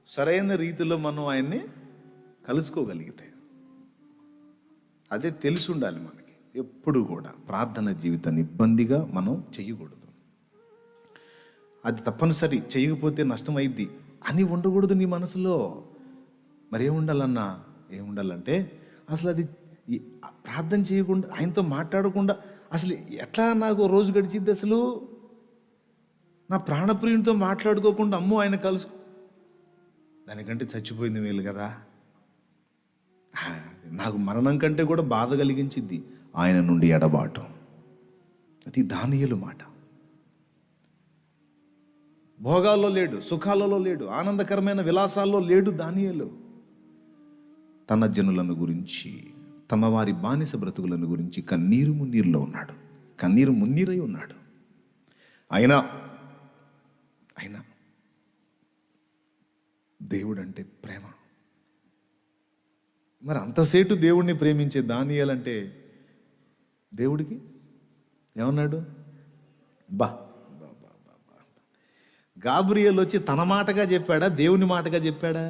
సరైన రీతిలో మనం ఆయన్ని కలుసుకోగలిగితే. అదే తెలిసి ఉండాలి మనకి. ఎప్పుడు కూడా ప్రార్థన జీవితాన్ని ఇబ్బందిగా మనం చేయకూడదు. అది తప్పనిసరి, చేయకపోతే నష్టమైద్ది అని ఉండకూడదు నీ మనసులో. మరి ఏముండాలన్నా, ఏముండాలంటే అసలు అది ప్రార్థన చేయకుండా, ఆయనతో మాట్లాడకుండా అసలు ఎట్లా నాకు రోజు గడిచిద్ది? అసలు నా ప్రాణప్రియునితో మాట్లాడుకోకుండా అమ్మో ఆయన కలుసు, దానికంటే చచ్చిపోయింది మేలు కదా. నాకు మరణం కంటే కూడా బాధ కలిగించిద్ది ఆయన నుండి ఎడబాటు. అది దానియేలు మాట. భోగాల్లో లేడు, సుఖాలలో లేడు, ఆనందకరమైన విలాసాల్లో లేడు దానియేలు. తన జనులను గురించి, తమ వారి బానిస బ్రతుకులను గురించి కన్నీరు మున్నీరులో ఉన్నాడు. కన్నీరు మున్నీరై ఉన్నాడు. అయినా దేవుడు అంటే ప్రేమ. మరి అంతసేటు దేవుడిని ప్రేమించే దానియేలంటే దేవుడికి ఏమన్నాడు? బా గాబ్రియల్ వచ్చి తన మాటగా చెప్పాడా, దేవుని మాటగా చెప్పాడా?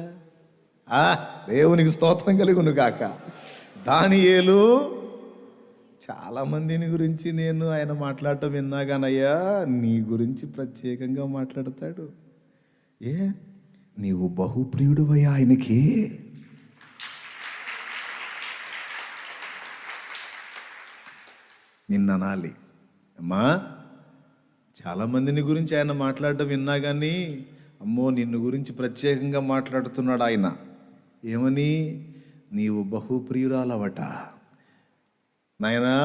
దేవునికి స్తోత్రం కలుగును గాక. దానియేలు చాలామందిని గురించి నేను ఆయన మాట్లాడటం విన్నా కానయ్యా, నీ గురించి ప్రత్యేకంగా మాట్లాడతాడు. నీవు బహుప్రియుడువయ్యా ఆయనకి. నిన్ననాలి అమ్మా, చాలామందిని గురించి ఆయన మాట్లాడటం విన్నా కానీ, అమ్మో నిన్ను గురించి ప్రత్యేకంగా మాట్లాడుతున్నాడు ఆయన. ఏమని? నీవు బహుప్రియురాలవట. నాయనా,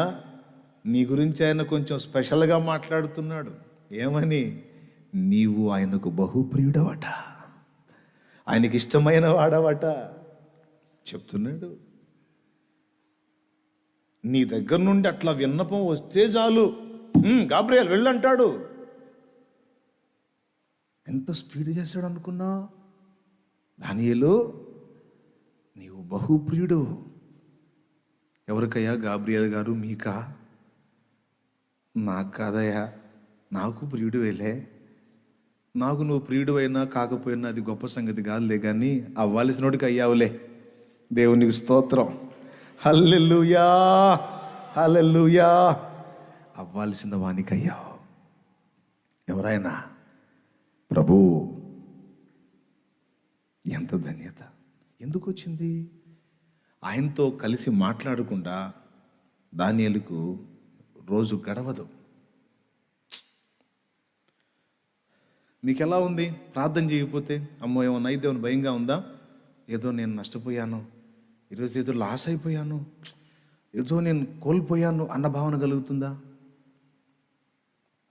నీ గురించి ఆయన కొంచెం స్పెషల్గా మాట్లాడుతున్నాడు. ఏమని? నీవు ఆయనకు బహుప్రియుడవట, ఆయనకి ఇష్టమైన వాడవట చెప్తున్నాడు. నీ దగ్గర నుండి అట్లా విన్నపం వస్తే చాలు, గాబ్రియల్ వెళ్ళంటాడు. ఎంత స్పీడ్ చేశాడు అనుకున్నా? దానియేలు నీవు బహుప్రియుడు. ఎవరికయ్యా? గాబ్రియల్ గారు మీకా? నాకు కాదయ్యా, నాకు ప్రియుడు వెళ్ళే. నాకు నువ్వు ప్రియుడు అయినా కాకపోయినా అది గొప్ప సంగతి కాదులే, కానీ అవ్వాల్సినోడికి అయ్యావులే. దేవునికి స్తోత్రం. హల్లెలూయా, హల్లెలూయా. అవ్వాల్సిన వానికి అయ్యావు. ఎవరైనా ప్రభు, ఎంత ధన్యత! ఎందుకు వచ్చింది? ఆయనతో కలిసి మాట్లాడకుండా దానియేలుకు రోజు గడవదు. మీకు ఎలా ఉంది? ప్రార్థన చేయకపోతే అమ్మో ఏమన్నా అయితే ఏమైనా భయంగా ఉందా? ఏదో నేను నష్టపోయాను, ఈరోజు ఏదో లాస్ అయిపోయాను, ఏదో నేను కోల్పోయాను అన్న భావన కలుగుతుందా?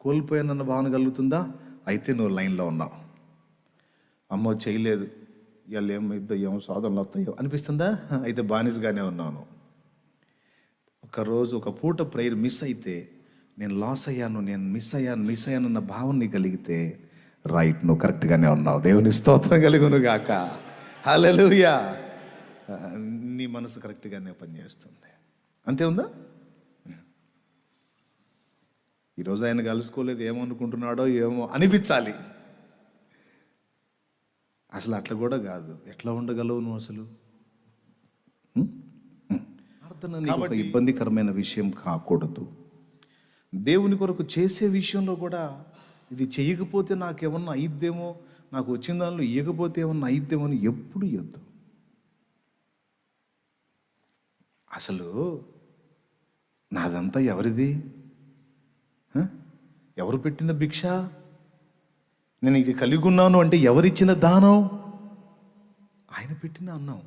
కోల్పోయానన్న భావన కలుగుతుందా? అయితే నువ్వు లైన్లో ఉన్నావు. అమ్మో చేయలేదు, ఇవాళ ఏమైద్దో, ఏమో సాధనలు వస్తాయో అనిపిస్తుందా? అయితే బానిసగానే ఉన్నాను. ఒకరోజు ఒక పూట ప్రేయర్ మిస్ అయితే నేను లాస్ అయ్యాను, నేను మిస్ అయ్యాను అన్న భావన నీకు కలిగితే రైట్, నువ్వు కరెక్ట్గానే ఉన్నావు. దేవుని స్తోత్రం కలుగును గాక. హల్లెలూయా. నీ మనసు కరెక్ట్గానే పనిచేస్తుంది. అంతే ఉందా? ఈరోజు ఆయన కలుసుకోలేదు, ఏమనుకుంటున్నాడో ఏమో అనిపించాలి. అసలు అట్లా కూడా కాదు. ఎట్లా ఉండగలవు నువ్వు అసలు? ప్రార్థన నీకు ఒక ఇబ్బందికరమైన విషయం కాకూడదు. దేవుని కొరకు చేసే విషయంలో కూడా ఇది చేయకపోతే నాకేమన్నా అయిద్దేమో, నాకు వచ్చిన దానిలో ఇవ్వకపోతే ఏమన్నా అయిద్దేమో అని ఎప్పుడు ఇవ్వద్దు. అసలు నాదంతా ఎవరిది? ఎవరు పెట్టిన భిక్ష? నేను ఇది కలిగి ఉన్నాను అంటే ఎవరిచ్చిన దానం? ఆయన పెట్టిన అన్నం,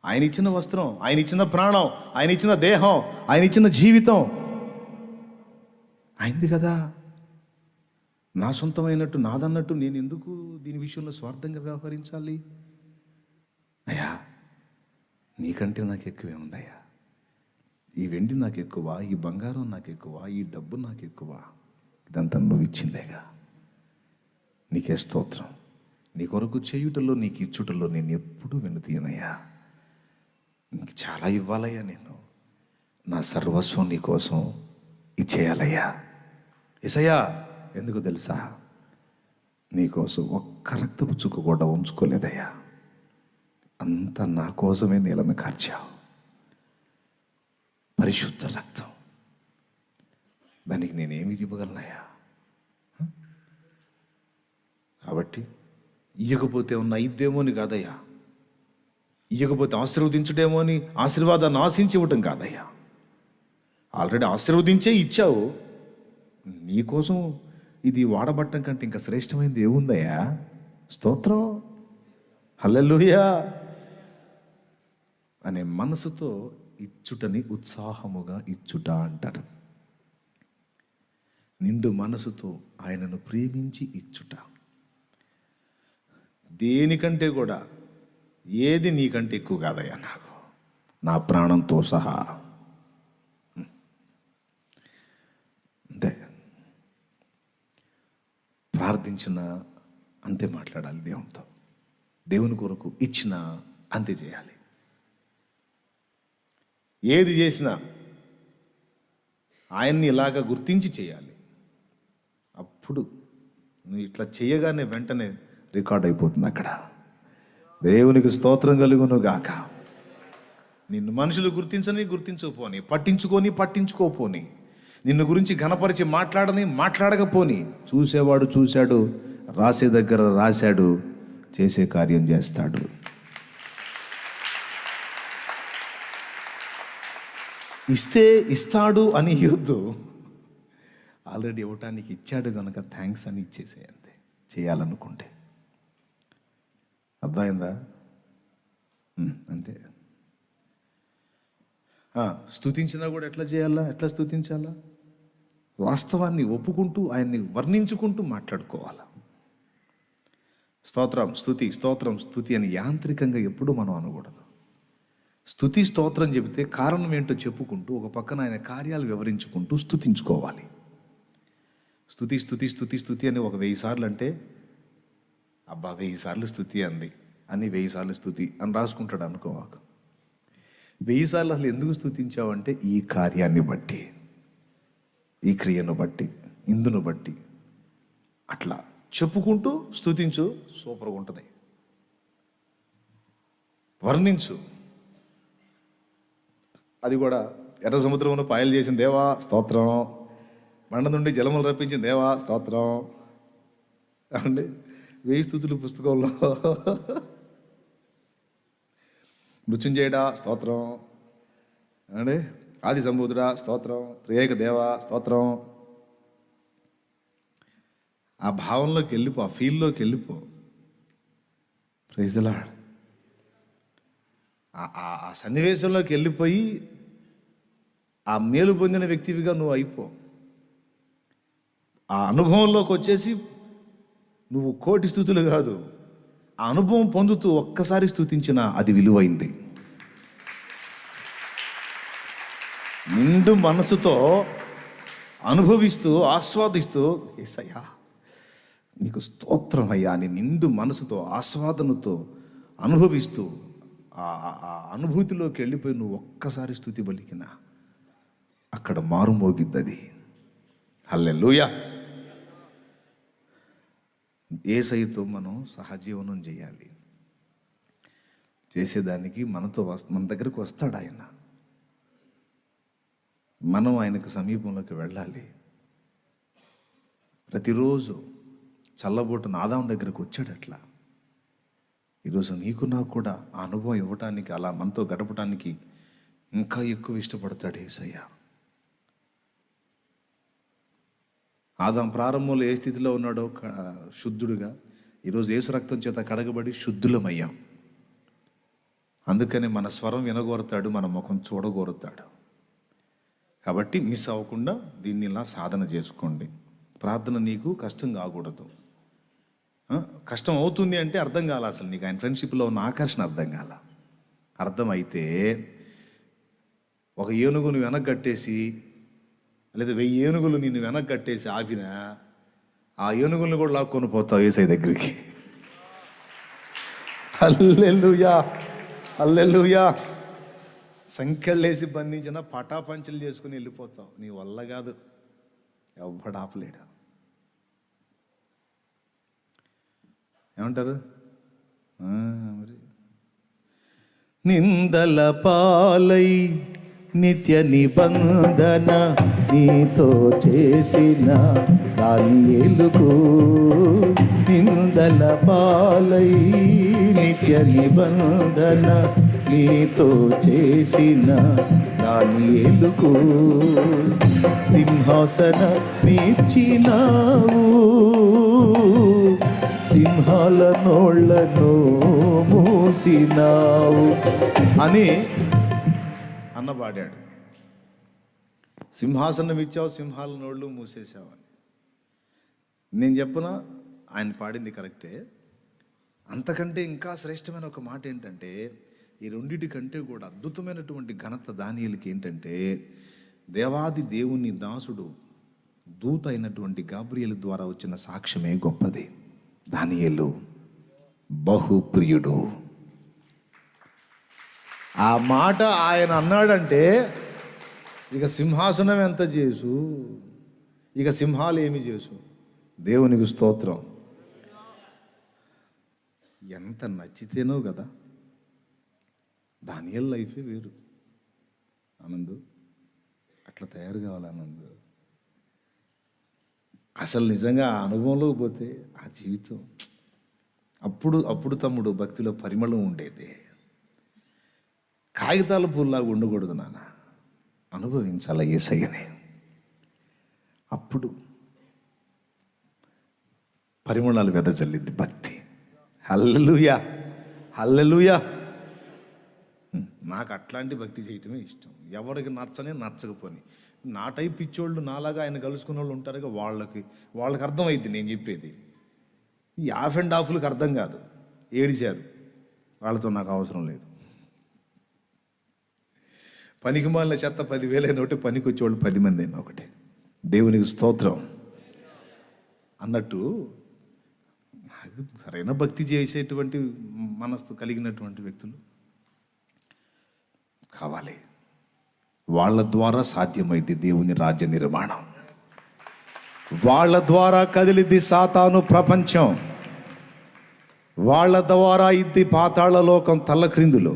ఆయన ఇచ్చిన వస్త్రం, ఆయన ఇచ్చిన ప్రాణం, ఆయన ఇచ్చిన దేహం, ఆయన ఇచ్చిన జీవితం అయింది కదా. నా సొంతమైనట్టు, నాదన్నట్టు నేను ఎందుకు దీని విషయంలో స్వార్థంగా వ్యవహరించాలి? అయ్యా, నీకంటే నాకు ఎక్కువే ఉందయ్యా. ఈ వెండి నాకు ఎక్కువ, ఈ బంగారం నాకు ఎక్కువ, ఈ డబ్బు నాకు ఎక్కువ, ఇదంతా నువ్వు ఇచ్చిందేగా. నీకే స్తోత్రం. నీ కొరకు చేయుటలో, నీకు ఇచ్చుటలో నేను ఎప్పుడూ వెనుతీయనయ్యా. నీకు చాలా ఇవ్వాలయ్యా. నేను నా సర్వస్వం నీ కోసం ఇచ్చేయాలయ్యా. యేసయ్యా, ఎందుకు తెలుసా? నీకోసం ఒక్క రక్తపు చుక్క కూడా ఉంచుకోలేదయ్యా. అంతా నా కోసమే నీళ్ళను కార్చావు. పరిశుద్ధ రక్తం, దానికి నేనేమి ఇవ్వగలనయ్యా? కాబట్టి ఇయ్యకపోతే ఉన్న ఇద్దేమో అని కాదయ్యా, ఇయ్యకపోతే ఆశీర్వదించడేమో అని ఆశీర్వాదాన్ని ఆశించి ఇవ్వటం కాదయ్యా. ఆల్రెడీ ఆశీర్వదించే ఇచ్చావు. నీకోసం ఇది వాడబట్టం కంటే ఇంకా శ్రేష్టమైనది ఏముందయ్యా? స్తోత్రం, హల్లెలూయా అనే మనసుతో ఇచ్చుటని ఉత్సాహముగా ఇచ్చుట అంటారు. నిండు మనసుతో ఆయనను ప్రేమించి ఇచ్చుట. దేనికంటే కూడా ఏది నీకంటే ఎక్కువ కాదయ్యా నాకు, నా ప్రాణంతో సహా. అంతే. ప్రార్థించిన అంతే మాట్లాడాలి దేవునితో. దేవుని కొరకు ఇచ్చిన అంతే చేయాలి. ఏది చేసినా ఆయన్ని ఇలాగా గుర్తించి చేయాలి. అప్పుడు నువ్వు ఇట్లా చేయగానే వెంటనే రికార్డ్ అయిపోతుంది అక్కడ. దేవునికి స్తోత్రం కలుగును గాక. నిన్ను మనుషులు గుర్తించని గుర్తించకపోని, పట్టించుకొని పట్టించుకోపోని, నిన్ను గురించి ఘనపరిచి మాట్లాడని మాట్లాడకపోని, చూసేవాడు చూశాడు, రాసే దగ్గర రాశాడు, చేసే కార్యం చేస్తాడు. ఇస్తే ఇస్తాడు అని ఇవ్వద్దు. ఆల్రెడీ ఇవ్వటానికి ఇచ్చాడు కనుక థ్యాంక్స్ అని ఇచ్చేసేయండి చేయాలనుకుంటే. అర్థమైందా? అంతే. స్తుతించినా కూడా ఎట్లా చేయాలా? ఎట్లా స్తుతించాలా? వాస్తవాన్ని ఒప్పుకుంటూ ఆయన్ని వర్ణించుకుంటూ మాట్లాడుకోవాలా. స్తోత్రం స్తుతి, స్తోత్రం స్తుతి అని యాంత్రికంగా ఎప్పుడూ మనం అనకూడదు. స్తుతి స్తోత్రం చెబితే కారణం ఏంటో చెప్పుకుంటూ ఒక పక్కన ఆయన కార్యాలు వివరించుకుంటూ స్తుతించుకోవాలి. స్తుతి స్తుతి స్తుతి స్తుతి అని ఒక 1000 సార్లు అంటే, అబ్బా 1000 సార్లు స్తుతి అంది అని 1000 సార్లు స్తుతి అని రాసుకుంటాడు అనుకోవాక. 1000 సార్లు అసలు ఎందుకు స్తుతించావంటే ఈ కార్యాన్ని బట్టి, ఈ క్రియను బట్టి, ఇందును బట్టి అట్లా చెప్పుకుంటూ స్తుతించు. సూపర్గా ఉంటుంది. వర్ణించు. అది కూడా ఎర్ర సముద్రంలో పాయలు చేసిన దేవా స్తోత్రం, మండ నుండి జలములు రప్పించిన దేవా స్తోత్రం అండి. 1000 స్తుతులు పుస్తకంలో మృత్యుంజయుడా స్తోత్రం అండి, ఆది సంబూధుడా స్తోత్రం, త్రియేక దేవా స్తోత్రం. ఆ భావంలోకి వెళ్ళిపో, ఆ ఫీల్లోకి వెళ్ళిపో. Praise the Lord. ఆ సన్నివేశంలోకి వెళ్ళిపోయి ఆ మేలు పొందిన వ్యక్తివిగా నువ్వు అయిపో. ఆ అనుభవంలోకి వచ్చేసి నువ్వు 1,000,000 స్తుతులు కాదు, ఆ అనుభవం పొందుతూ ఒక్కసారి స్తుతించినా అది విలువైంది. నిండు మనసుతో అనుభవిస్తూ ఆస్వాదిస్తూ, యేసయ్యా నీకు స్తోత్రం అయ్యా అని నిండు మనసుతో ఆస్వాదనతో అనుభవిస్తూ ఆ అనుభూతిలోకి వెళ్ళిపోయి నువ్వు ఒక్కసారి స్తుతి పలికినా అక్కడ మారుమోగిద్ది అది. హల్లెలూయా. యేసయ్యతో మనం సహజీవనం చేయాలి. చేసేదానికి మన దగ్గరకు వస్తాడు ఆయన. మనం ఆయనకు సమీపంలోకి వెళ్ళాలి. ప్రతిరోజు చల్లబోటున ఆదాం దగ్గరకు వచ్చాడు అట్లా. ఈరోజు నీకు నాకు కూడా ఆ అనుభవం ఇవ్వటానికి, అలా మనతో గడపటానికి ఇంకా ఎక్కువ ఇష్టపడతాడు యేసయ్య. ఆదాం ప్రారంభంలో ఏ స్థితిలో ఉన్నాడో శుద్ధుడుగా, ఈరోజు యేసు రక్తం చేత కడగబడి శుద్ధులమయ్యాం. అందుకని మన స్వరం వినగోరుతాడు, మన ముఖం చూడగోరుతాడు. కాబట్టి మిస్ అవ్వకుండా దీన్ని ఇలా సాధన చేసుకోండి. ప్రార్థన నీకు కష్టం కాకూడదు. కష్టం అవుతుంది అంటే అర్థం కాల, అసలు నీకు ఆయన ఫ్రెండ్షిప్లో ఉన్న ఆకర్షణ అర్థం కాల. అర్థమైతే ఒక ఏనుగును వెనక్కట్టేసి, లేదా 1000 ఏనుగులు నిన్ను వెనక్కట్టేసి ఆపినా ఆ ఏనుగులను కూడా లాక్కొని పోతావు యేసయ్య దగ్గరికి. హల్లెలూయా, హల్లెలూయా. సంఖ్యలేసి బంధించిన పటాపంచలు చేసుకుని వెళ్ళిపోతావు. నీ వల్ల కాదు, ఎవ్వడు ఆపలేడు. ఏమంటారు మరి? నిందల పాలై నిత్య నిబంధన నీతో చేసిన దానియేలుకు, నిందల పాలై నిత్య నిబంధన నీతో చేసిన దానియేలుకు సింహాసన మీర్చినావు, సింహాల నోళ్లను మూసినావు అని అన్నపాడాడు. సింహాసనం ఇచ్చావు, సింహాల నోళ్ళు మూసేసావని. నేను చెప్పనా, ఆయన పాడింది కరెక్టే. అంతకంటే ఇంకా శ్రేష్టమైన ఒక మాట ఏంటంటే, ఈ రెండిటి కంటే కూడా అద్భుతమైనటువంటి ఘనత దానియేలుకి ఏంటంటే, దేవాది దేవుని దాసుడు దూత అయినటువంటి గాబ్రియేలు ద్వారా వచ్చిన సాక్ష్యమే గొప్పది. దానియేలు బహుప్రియుడు. ఆ మాట ఆయన అన్నాడంటే ఇక సింహాసనం ఎంత చేసు, ఇక సింహాలు ఏమి చేసు. దేవునికి స్తోత్రం. ఎంత నచ్చితేనో కదా. దానియేలు లైఫే వేరు. ఆనందు అట్లా తయారు కావాలి ఆనందు. అసలు నిజంగా ఆ అనుభవంలోకి పోతే ఆ జీవితం అప్పుడు తమ్ముడు భక్తిలో పరిమళం ఉండేది. కాగితాల పూల్లాగా ఉండకూడదు నాన్న, అనుభవించాల యేసయ్యని. అప్పుడు పరిమళాలు వెదజల్లింది భక్తి. హల్లెలూయా, హల్లెలూయా. నాకు అట్లాంటి భక్తి చేయటమే ఇష్టం. ఎవరికి నచ్చకపోని నా టైప్ పిచ్చోళ్ళు, నాలాగా ఆయన కలుసుకున్న వాళ్ళు ఉంటారుగా, వాళ్ళకి అర్థమైద్ది నేను చెప్పేది. ఈ ఆఫ్ అండ్ ఆఫ్లకు అర్థం కాదు. ఏడిచారు, వాళ్ళతో నాకు అవసరం లేదు. పనికి మాలిన చెత్త 10,000 అయిన ఒకటి, పనికి వచ్చేవాళ్ళు 10 మంది అయినా ఒకటే. దేవునికి స్తోత్రం అన్నట్టు సరైన భక్తి చేసేటువంటి మనస్సు కలిగినటువంటి వ్యక్తులు కావాలి. వాళ్ళ ద్వారా సాధ్యమైంది దేవుని రాజ్య నిర్మాణం. వాళ్ళ ద్వారా కదిలిద్ది సాతాను ప్రపంచం. వాళ్ళ ద్వారా ఇద్ది పాతాళ లోకం తల్లక్రిందులు.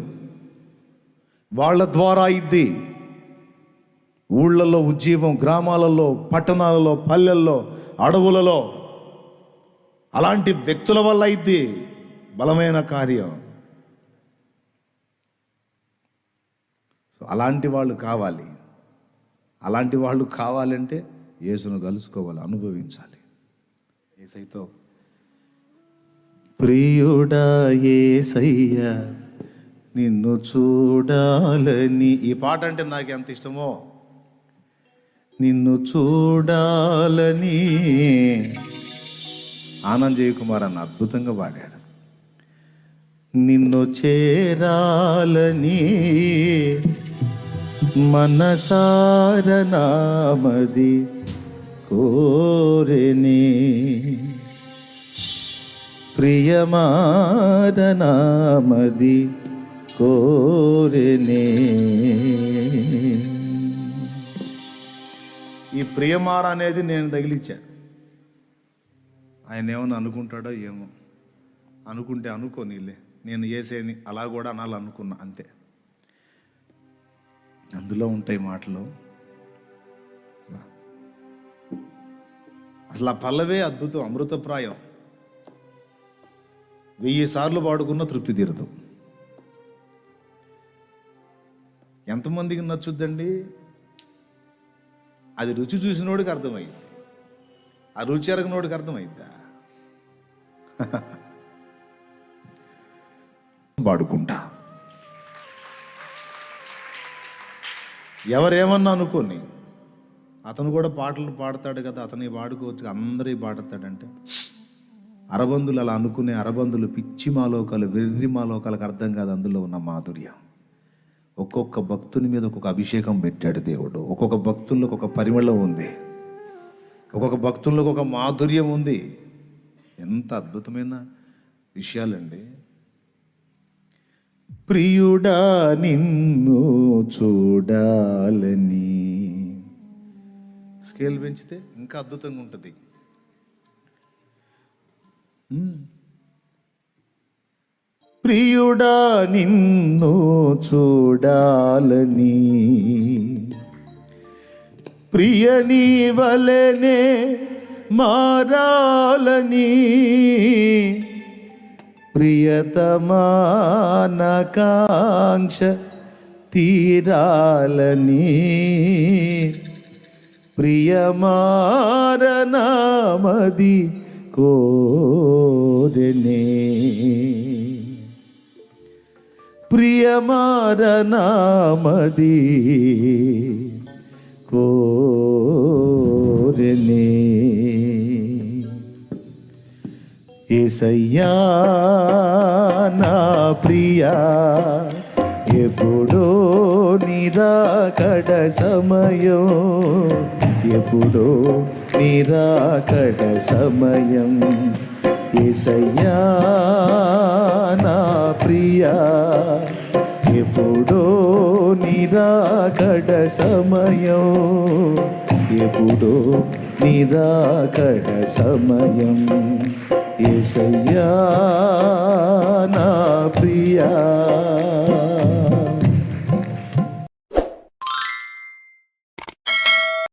వాళ్ళ ద్వారా ఇద్ది ఊళ్ళల్లో ఉజ్జీవం, గ్రామాలలో, పట్టణాలలో, పల్లెల్లో, అడవులలో. అలాంటి వ్యక్తుల వల్ల ఇద్ది బలమైన కార్యం. సో అలాంటి వాళ్ళు కావాలి. అలాంటి వాళ్ళు కావాలంటే యేసును కలుసుకోవాలి, అనుభవించాలి. యేసయ్యతో ప్రియుడా యేసయ్య నిన్ను చూడాలని, ఈ పాట అంటే నాకు ఎంత ఇష్టమో. నిన్ను చూడాలని ఆనంద్ జయకుమార్ అన్న అద్భుతంగా పాడాడు. నిన్ను చేరాలని మనసారనామది కోరెని, ప్రియమారనామది కోరెని. ఈ ప్రియమార అనేది నేను తగిలిచ్చా. ఆయన ఏమన్నా అనుకుంటాడో ఏమో, అనుకుంటే అనుకోనిలే, నేను చేసేది అలా కూడా అనాలనుకున్నా అంతే. అందులో ఉంటాయి మాటలు. అసలు ఆ పల్లవే అద్భుతం, అమృతప్రాయం. 1000 సార్లు పాడుకున్న తృప్తి తీరదు. ఎంతమందికి నచ్చుద్దండి? అది రుచి చూసినోడికి అర్థమైంది, ఆ రుచి ఎరగనోడికి అర్థమైద్దా? పాడుకుంటా. ఎవరేమన్నా అనుకోని, అతను కూడా పాటలు పాడతాడు కదా, అతని పాడుకోవచ్చు, అందరి పాడతాడంటే. అరబందులు అలా అనుకునే అరబందులు పిచ్చి మాలోకాలు, వెర్రి మాలోకాలకు అర్థం కాదు అందులో ఉన్న మాధుర్యం. ఒక్కొక్క భక్తుని మీద ఒక్కొక్క అభిషేకం పెట్టాడు దేవుడు. ఒక్కొక్క భక్తుల్లో ఒక పరిమళం ఉంది, ఒక్కొక్క భక్తుల్లో ఒక మాధుర్యం ఉంది. ఎంత అద్భుతమైన విషయాలండి. ప్రియుడా నిన్ను చూడాలని, స్కేల్ పెంచితే ఇంకా అద్భుతంగా ఉంటుంది. ప్రియుడా నిన్ను చూడాలని, ప్రియని వలెనే మారాలని, ప్రియతమానకాంక్ష తీరాలని, ప్రియమారనామది కోరెనే, ప్రియమారనామది కోరెనే. యేసయ్యా నా ప్రియా, ఎప్పుడో నిరాకడ సమయం, ఎప్పుడో నిరాకడ సమయం. యేసయ్యా నా ప్రియా, ఎప్పుడో నిరాకడ సమయం, ఎప్పుడో నిరాకడ సమయం. యేసయ్యా నా ప్రియా.